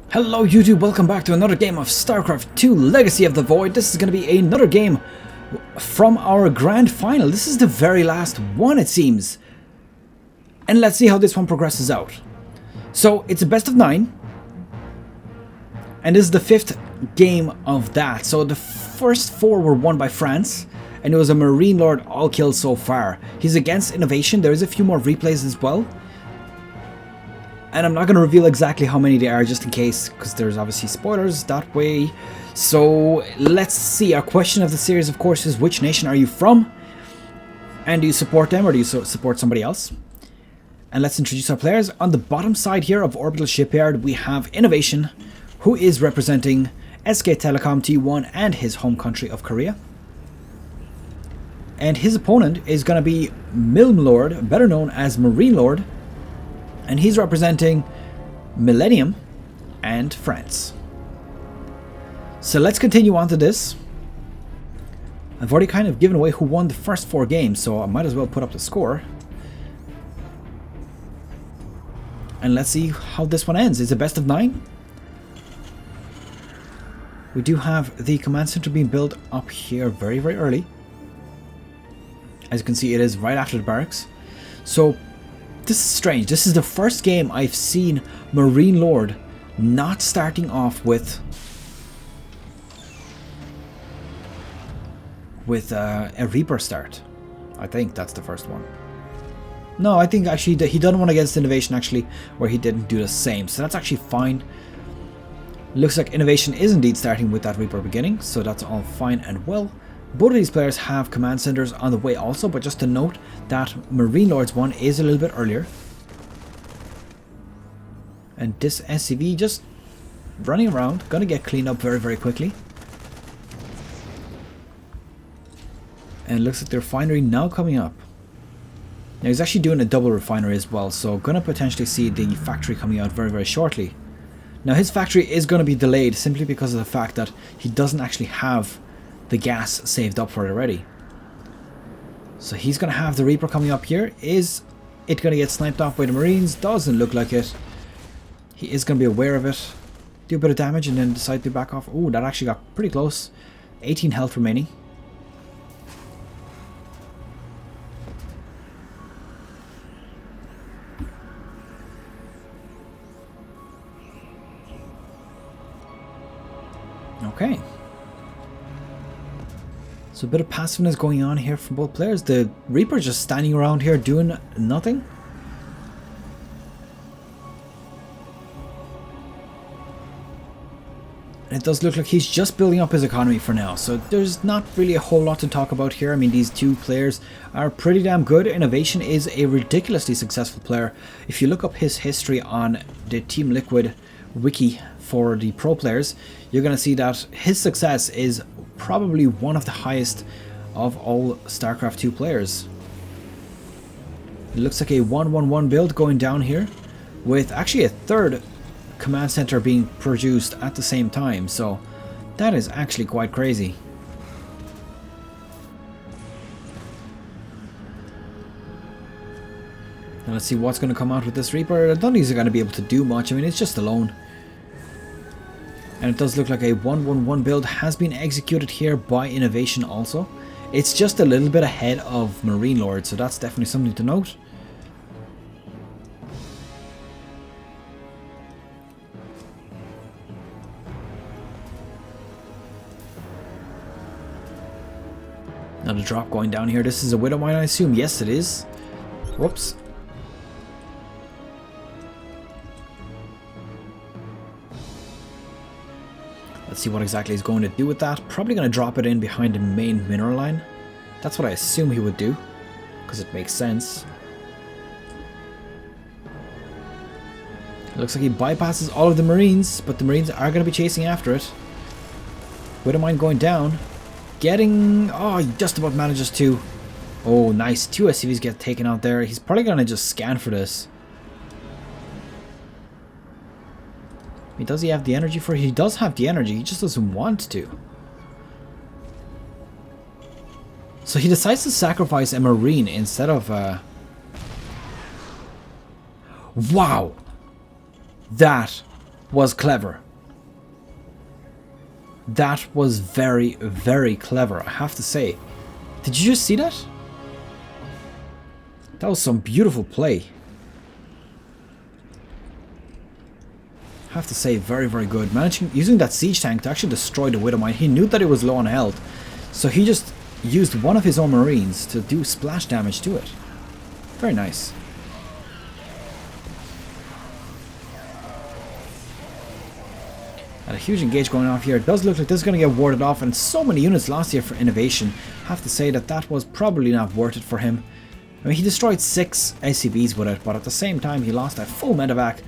Hello YouTube, welcome back to another game of Starcraft 2 Legacy of the Void. This is going to be another game from our grand final. This is the very last one, it seems. And let's see how this one progresses out. So it's a best of 9. And this is the 5th game of that. So the first 4 were won by France. And it was a MarineLorD all killed so far. He's against INnoVation. There is a few more replays as well. And I'm not going to reveal exactly how many they are just in case, because there's obviously spoilers that way. So let's see. Our question of the series, of course, is which nation are you from? And do you support them or do you support somebody else? And let's introduce our players. On the bottom side here of Orbital Shipyard, we have INnoVation, who is representing SK Telecom T1 and his home country of Korea. And his opponent is going to be MarineLorD, better known as MarineLorD. And he's representing Millennium and France. So let's continue on to this. I've already kind of given away who won the first 4 games, so I might as well put up the score. And let's see how this one ends. It's a best of 9. We do have the command center being built up here very, very early. As you can see, it is right after the barracks. So this is strange. This is the first game I've seen MarineLorD not starting off with a Reaper start. I think that's the first one. No, I think actually he done one against INnoVation actually where he didn't do the same. So that's actually fine. Looks like INnoVation is indeed starting with that Reaper beginning. So that's all fine and well. Both of these players have command centers on the way also, but just to note that MarineLorD's one is a little bit earlier. And this SCV just running around, gonna get cleaned up very, very quickly. And it looks like the refinery now coming up. Now he's actually doing a double refinery as well, so gonna potentially see the factory coming out very, very shortly. Now his factory is gonna be delayed simply because of the fact that he doesn't actually have the gas saved up for it already. So he's going to have the Reaper coming up here. Is it going to get sniped off by the Marines? Doesn't look like it. He is going to be aware of it. Do a bit of damage and then decide to back off. Oh, that actually got pretty close. 18 health remaining. Okay. So a bit of passiveness going on here from both players. The Reaper just standing around here doing nothing. And it does look like he's just building up his economy for now. So there's not really a whole lot to talk about here. I mean, these two players are pretty damn good. INnoVation is a ridiculously successful player. If you look up his history on the Team Liquid wiki for the pro players, you're going to see that his success is probably one of the highest of all StarCraft 2 players. It looks like a 1-1-1 build going down here with actually a 3rd command center being produced at the same time, so that is actually quite crazy. Now let's see what's going to come out with this Reaper. I don't think he's going to be able to do much. I mean, it's just alone. And it does look like a 1-1-1 build has been executed here by INnoVation also. It's just a little bit ahead of MarineLorD, so that's definitely something to note. Now the drop going down here. This is a Widow Mine, I assume. Yes, it is. Whoops. Let's see what exactly he's going to do with that. Probably going to drop it in behind the main mineral line. That's what I assume he would do, because it makes sense. It looks like he bypasses all of the Marines, but the Marines are going to be chasing after it. Widow Mine going down. Getting... oh, he just about manages to... oh, nice. 2 SCVs get taken out there. He's probably going to just scan for this. I mean, does he have the energy for it? He does have the energy, he just doesn't want to. So he decides to sacrifice a Marine instead of... wow! That was clever. That was very, very clever, I have to say. Did you just see that? That was some beautiful play. I have to say, very, very good. Using that siege tank to actually destroy the Widow Mine. He knew that it was low on health, so he just used one of his own Marines to do splash damage to it. Very nice. And a huge engage going off here. It does look like this is going to get warded off, and so many units lost here for INnoVation. I have to say that that was probably not worth it for him. I mean, he destroyed 6 SCVs with it, but at the same time he lost a full medevac,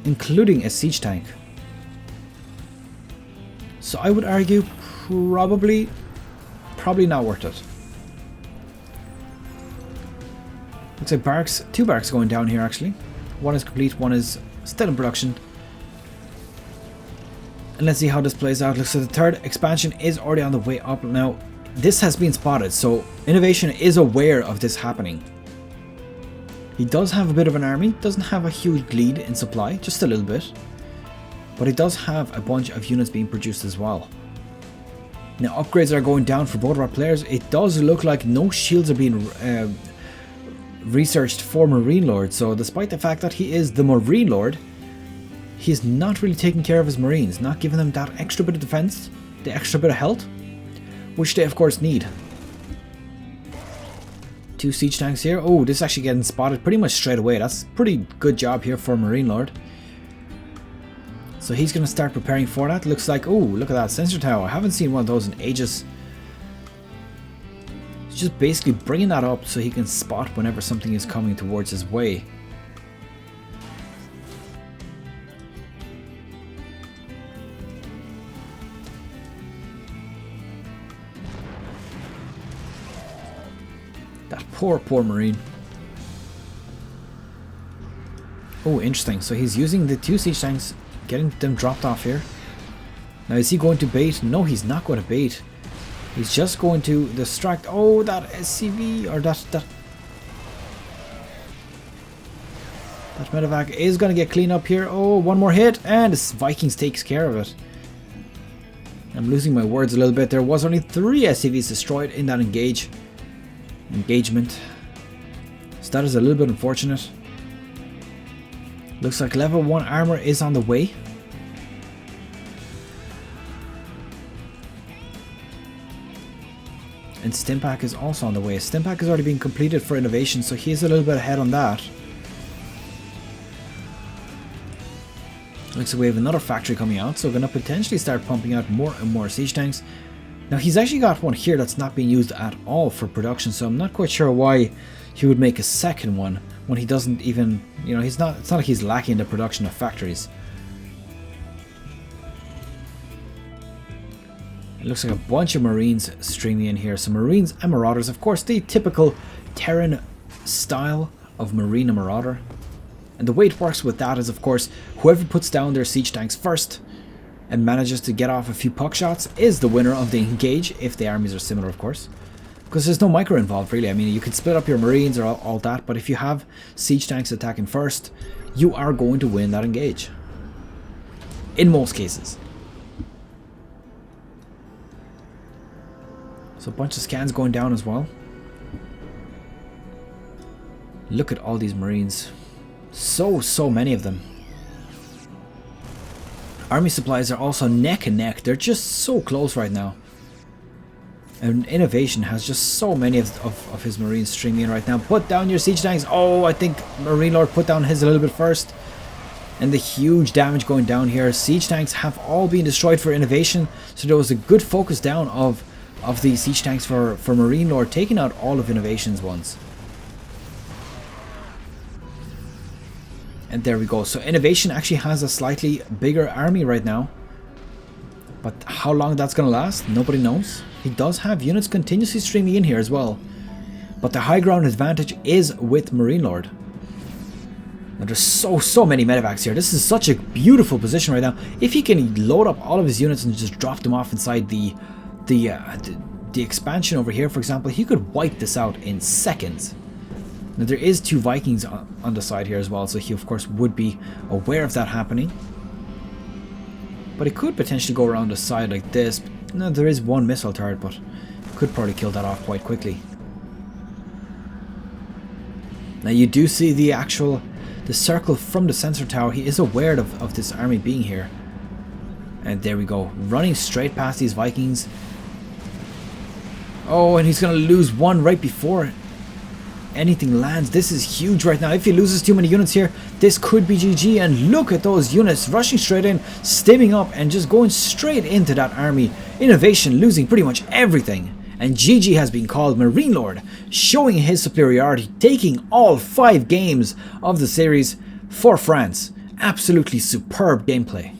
including a siege tank. So I would argue probably not worth it. Looks like barracks, 2 barracks going down here actually. One is complete, one is still in production. And let's see how this plays out. Looks like the 3rd expansion is already on the way up now. This has been spotted, so INnoVation is aware of this happening. He does have a bit of an army, doesn't have a huge lead in supply, just a little bit. But he does have a bunch of units being produced as well. Now upgrades are going down for both of our players. It does look like no shields are being researched for MarineLorD, so despite the fact that he is the MarineLorD, he's not really taking care of his Marines, not giving them that extra bit of defense, the extra bit of health, which they of course need. 2 siege tanks here. Oh, this is actually getting spotted pretty much straight away. That's a pretty good job here for MarineLorD. So he's going to start preparing for that. Looks like, oh, look at that sensor tower. I haven't seen one of those in ages. He's just basically bringing that up so he can spot whenever something is coming towards his way. That poor Marine. Oh, interesting. So he's using the 2 siege tanks, getting them dropped off here. Now is he going to bait? No, he's not going to bait. He's just going to distract. Oh, that SCV or that medevac is going to get cleaned up here. Oh, one more hit and the Vikings takes care of it. I'm losing my words a little bit. There was only 3 SCVs destroyed in that engagement. So that is a little bit unfortunate. Looks like level 1 armor is on the way. And Stimpack is also on the way. Stimpack has already been completed for INnoVation, so he's a little bit ahead on that. Looks like we have another factory coming out, so we're going to potentially start pumping out more and more siege tanks. Now he's actually got one here that's not being used at all for production, so I'm not quite sure why he would make a second one when he doesn't even, you know, it's not like he's lacking the production of factories. It looks like a bunch of Marines streaming in here. So Marines and Marauders, of course, the typical Terran style of Marine and Marauder. And the way it works with that is, of course, whoever puts down their siege tanks first and manages to get off a few puck shots is the winner of the engage, if the armies are similar, of course. Because there's no micro involved, really. I mean, you can split up your Marines or all that, but if you have siege tanks attacking first, you are going to win that engage. In most cases. So a bunch of scans going down as well. Look at all these Marines. So many of them. Army supplies are also neck and neck. They're just so close right now. And INnoVation has just so many of his Marines streaming in right now. Put down your siege tanks. Oh, I think MarineLorD put down his a little bit first. And the huge damage going down here. Siege tanks have all been destroyed for INnoVation. So there was a good focus down of the siege tanks for MarineLorD, taking out all of INnoVation's ones. And there we go. So INnoVation actually has a slightly bigger army right now. But how long that's going to last, nobody knows. He does have units continuously streaming in here as well. But the high ground advantage is with MarineLorD. And there's so many medevacs here. This is such a beautiful position right now. If he can load up all of his units and just drop them off inside the expansion over here, for example, he could wipe this out in seconds. Now there is 2 Vikings on the side here as well, so he of course would be aware of that happening. But he could potentially go around the side like this. No, there is one missile turret, but could probably kill that off quite quickly. Now you do see the circle from the sensor tower. He is aware of this army being here. And there we go. Running straight past these Vikings. Oh, and he's going to lose one right before anything lands. This is huge right now. If he loses too many units here, this could be GG. And look at those units rushing straight in, stimming up, and just going straight into that army. INnoVation losing pretty much everything. And GG has been called. MarineLorD showing his superiority, taking all 5 games of the series for France. Absolutely superb gameplay.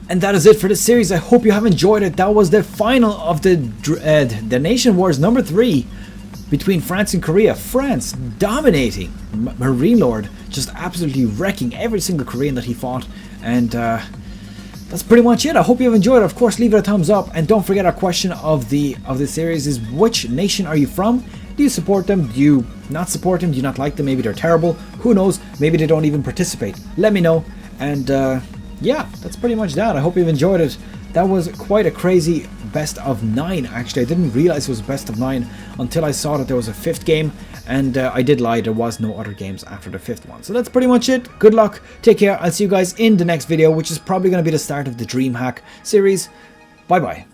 And that is it for this series. I hope you have enjoyed it. That was the final of the Nation Wars number 3 between France and Korea. France dominating. MarineLorD just absolutely wrecking every single Korean that he fought. And that's pretty much it. I hope you have enjoyed it. Of course, leave it a thumbs up. And don't forget, our question of the series is, which nation are you from? Do you support them? Do you not support them? Do you not like them? Maybe they're terrible. Who knows? Maybe they don't even participate. Let me know. And yeah, that's pretty much that. I hope you've enjoyed it. That was quite a crazy best of 9, actually. I didn't realize it was best of 9 until I saw that there was a 5th game. And I did lie, there was no other games after the 5th one. So that's pretty much it. Good luck. Take care. I'll see you guys in the next video, which is probably going to be the start of the DreamHack series. Bye bye.